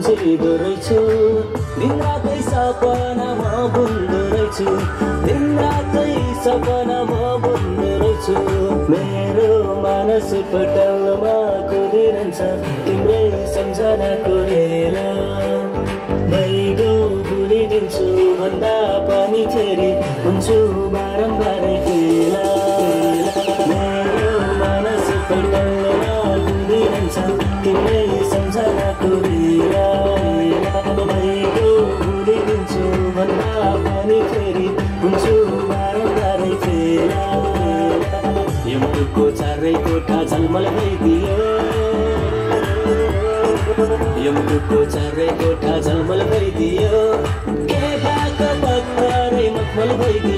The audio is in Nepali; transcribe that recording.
छिरिदो रहेछु दिनरातै सपनामा बुन्दो रहेछु दिनरातै सपनामा बुन्दो रहेछु मेरो मानस पटलमा कुदिरहन्छ तिम्रै सम्झनाको रेल भइगो भुलिदिन्छु भन्दा पनि फेरि हुन्छु बारम्बारै फेला मेरो मानस पटलमा कुदिरहन्छ तिम्रै सम्झनाको रेल भइगो भुलिदिन्छु भन्दा पनि फेरि हुन्छु बारम्बारै फेला यमको चारै कोठा झलमल भइदियो यमको चारै कोठा झलमल भइदियो के बाको पत्तरै मखमल भइदियो